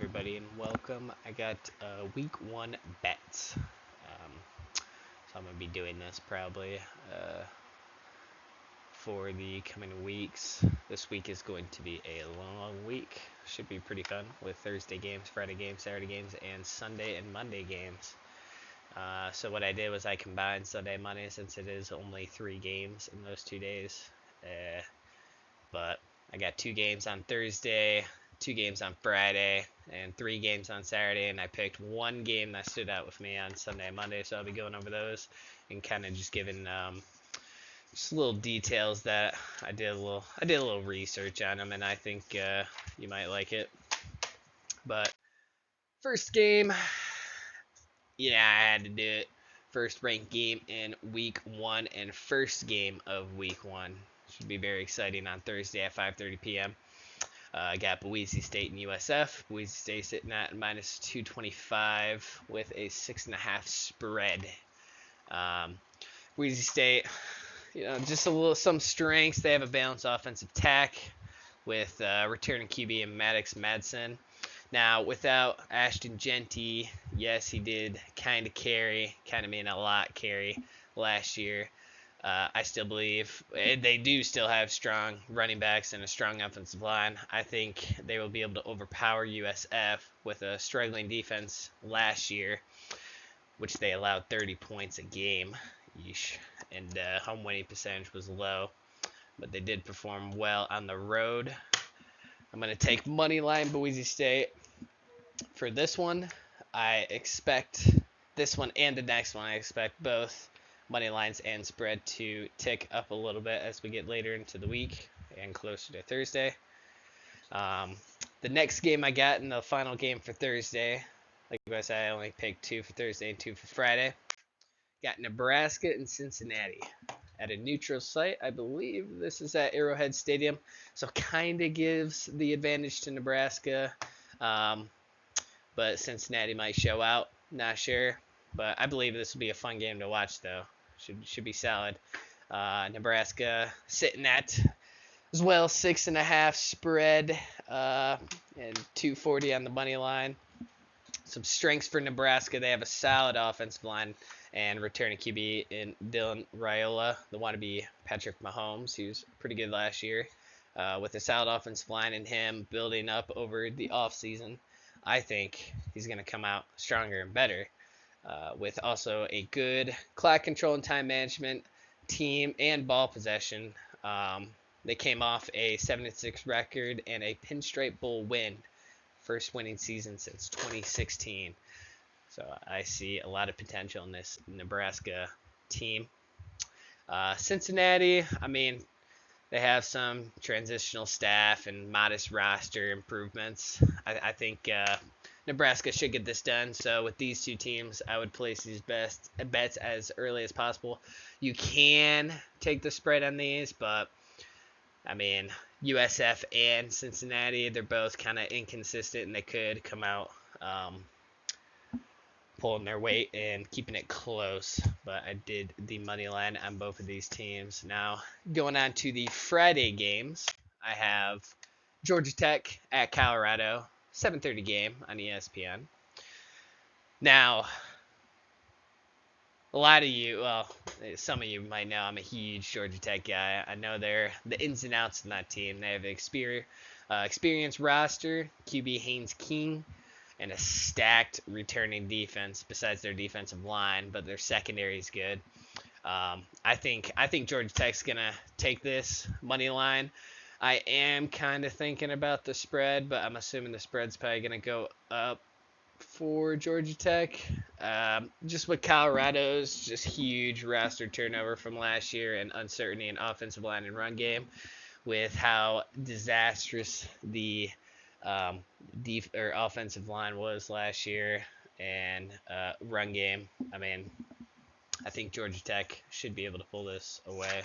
everybody, and welcome. I got week one bets. So I'm going to be doing this probably for the coming weeks. This week is going to be a long week. Should be pretty fun with Thursday games, Friday games, Saturday games, and Sunday and Monday games. So what I did was I combined Sunday and Monday since it is only 3 games in those 2 days. But I got 2 games on Thursday, 2 games on Friday, and 3 games on Saturday, and I picked one game that stood out with me on Sunday and Monday, so I'll be going over those and kind of just giving just little details that I did a little research on them, and I think you might like it. But first game, yeah, I had to do it. First ranked game in week one and first game of week one. Should be very exciting on Thursday at 5:30 p.m. I got Boise State and USF. Boise State sitting at minus 225 with a 6.5 spread. Boise State, just some strengths. They have a balanced offensive attack with returning QB and Maddox Madsen. Now, without Ashton Genty, yes, he did kind of mean a lot carry last year. I still believe they do still have strong running backs and a strong offensive line. I think they will be able to overpower USF with a struggling defense last year, which they allowed 30 points a game. Yeesh. And home winning percentage was low, but they did perform well on the road. I'm going to take money line Boise State. For this one, I expect this one and the next one. I expect both money lines and spread to tick up a little bit as we get later into the week and closer to Thursday. The next game I got in the final game for Thursday, like I said, I only picked 2 for Thursday and 2 for Friday. Got Nebraska and Cincinnati at a neutral site. I believe this is at Arrowhead Stadium, so kind of gives the advantage to Nebraska. But Cincinnati might show out. Not sure. But I believe this will be a fun game to watch, though. Should be solid. Nebraska sitting at as well 6.5 spread and 240 on the money line. Some strengths for Nebraska. They have a solid offensive line and returning QB in Dylan Raiola, the wannabe Patrick Mahomes, who's pretty good last year. With a solid offensive line and him building up over the offseason, I think he's going to come out stronger and better. With also a good clock control and time management team and ball possession. They came off a 7-6 record and a Pinstripe Bowl win. First winning season since 2016. So I see a lot of potential in this Nebraska team. Cincinnati, they have some transitional staff and modest roster improvements. I think Nebraska should get this done. So with these two teams, I would place these bets as early as possible. You can take the spread on these, but USF and Cincinnati, they're both kind of inconsistent, and they could come out pulling their weight and keeping it close. But I did the money line on both of these teams. Now, going on to the Friday games, I have Georgia Tech at Colorado, 7:30 game on ESPN. Now, a lot of you, well, some of you might know I'm a huge Georgia Tech guy. I know they're the ins and outs of that team. They have an experienced roster, QB Haynes King, and a stacked returning defense besides their defensive line, but their secondary is good. I think Georgia Tech's going to take this money line. I am kind of thinking about the spread, but I'm assuming the spread's probably going to go up for Georgia Tech. Just with Colorado's just huge roster turnover from last year and uncertainty in offensive line and run game, with how disastrous the offensive line was last year and run game. I think Georgia Tech should be able to pull this away.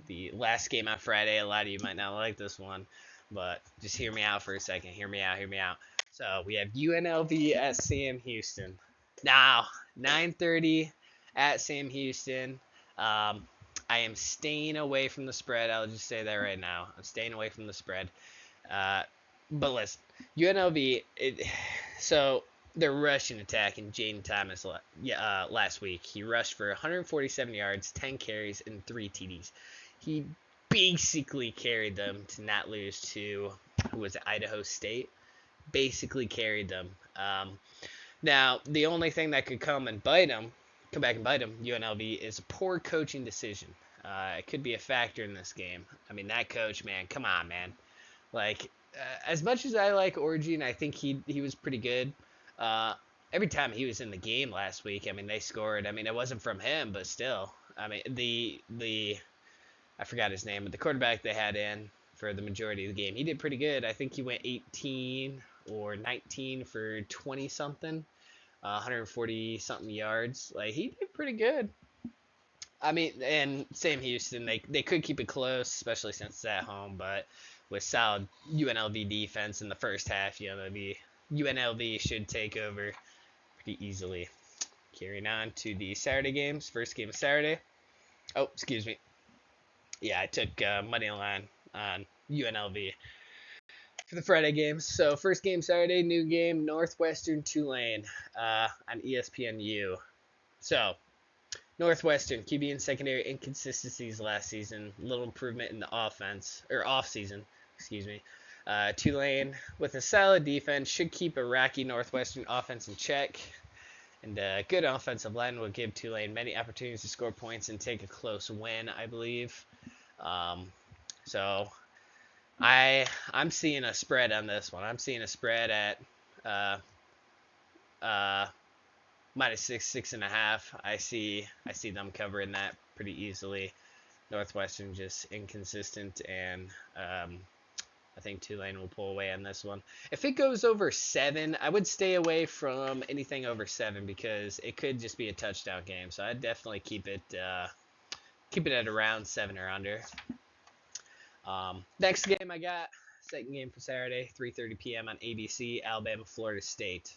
The last game on Friday, a lot of you might not like this one, but just hear me out for a second. Hear me out. So we have UNLV at Sam Houston. Now, 9:30 at Sam Houston. I am staying away from the spread. I'll just say that right now. I'm staying away from the spread. But listen, UNLV. So their rushing attack in Jaden Thomas last week. He rushed for 147 yards, 10 carries, and 3 TDs. He basically carried them to not lose to who was it, Idaho State. Basically carried them. Now the only thing that could come back and bite him, UNLV, is a poor coaching decision. It could be a factor in this game. I mean, that coach, man, come on, man. Like, as much as I like Origin, I think he was pretty good. Uh, every time he was in the game last week, I mean, they scored. I mean, it wasn't from him, but still. I mean, the I forgot his name, but the quarterback they had in for the majority of the game, he did pretty good. I think he went 18 or 19 for 20 something, 140 something yards. Like, he did pretty good. I mean, and same Houston, they could keep it close, especially since it's at home, but with solid UNLV defense in the first half, UNLV should take over pretty easily. Carrying on to the Saturday games. First game of Saturday. Oh, excuse me. Yeah, I took money line on UNLV for the Friday games. So first game Saturday, new game, Northwestern Tulane on ESPNU. So Northwestern QB and secondary inconsistencies last season, little improvement in the offense or off season, excuse me. Tulane with a solid defense should keep a rocky Northwestern offense in check, and a good offensive line will give Tulane many opportunities to score points and take a close win, I believe. So I'm seeing a spread on this one. I'm seeing a spread at uh, uh, -6, 6.5. I see them covering that pretty easily. Northwestern just inconsistent, and I think Tulane will pull away on this one. If it goes over 7, I would stay away from anything over 7 because it could just be a touchdown game. So I'd definitely keep it at around 7 or under. Next game I got, second game for Saturday, 3:30 p.m. on ABC, Alabama, Florida State.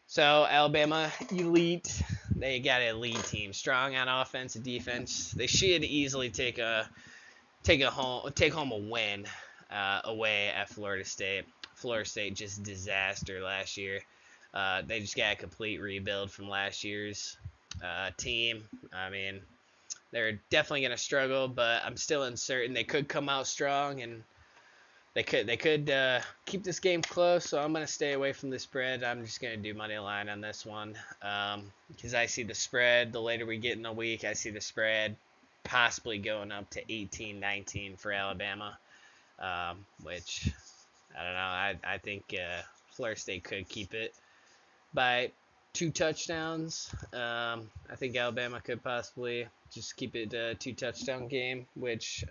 So Alabama, elite. They got an elite team, strong on offense and defense. They should easily take home a win away at Florida State. Florida State just disaster last year. They just got a complete rebuild from last year's team. I mean, they're definitely going to struggle, but I'm still uncertain. They could come out strong, and they could keep this game close. So I'm going to stay away from the spread. I'm just going to do money line on this one because I see the spread. The later we get in the week, I see the spread possibly going up to 18, 19 for Alabama, which I don't know. I think Florida State could keep it by 2 touchdowns. I think Alabama could possibly just keep it a 2-touchdown game, which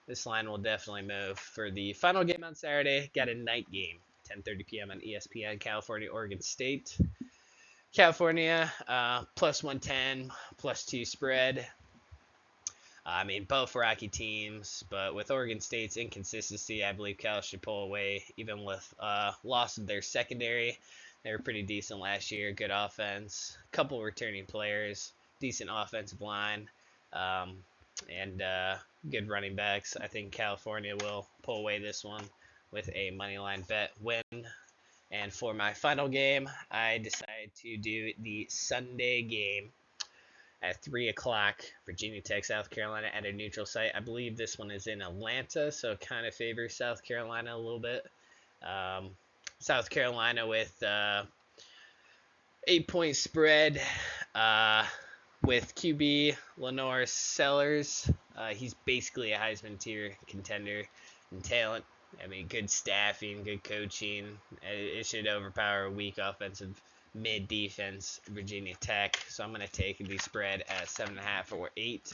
this line will definitely move. For the final game on Saturday, got a night game, 10:30 p.m. on ESPN, California, Oregon State. California, plus 110, +2 spread. I mean, both rocky teams, but with Oregon State's inconsistency, I believe Cal should pull away, even with loss of their secondary. They were pretty decent last year, good offense, couple returning players, decent offensive line, and good running backs. I think California will pull away this one with a moneyline bet win. And for my final game, I decided to do the Sunday game at 3 o'clock, Virginia Tech, South Carolina at a neutral site. I believe this one is in Atlanta, so it kind of favors South Carolina a little bit. South Carolina with 8-point spread with QB Lenore Sellers. He's basically a Heisman tier contender in talent. I mean, good staffing, good coaching. It should overpower a weak offensive mid defense Virginia Tech. So I'm going to take the spread at 7.5 or 8.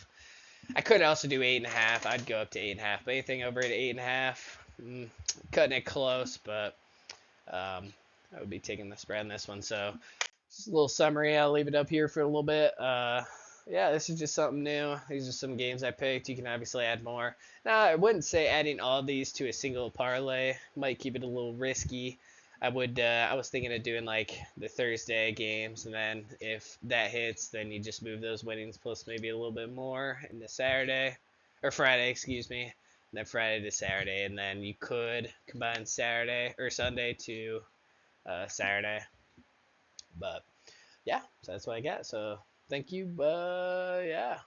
I could also do 8.5. I'd go up to 8.5. But anything over at 8.5, cutting it close. But I would be taking the spread on this one. So just a little summary. I'll leave it up here for a little bit. Yeah, this is just something new. These are some games I picked. You can obviously add more. Now, I wouldn't say adding all these to a single parlay. Might keep it a little risky. I was thinking of doing like the Thursday games, and then if that hits, then you just move those winnings plus maybe a little bit more into Saturday or Friday, excuse me. then Friday to Saturday, and then you could combine Saturday or Sunday to Saturday. But yeah, so that's what I got. So thank you. Yeah.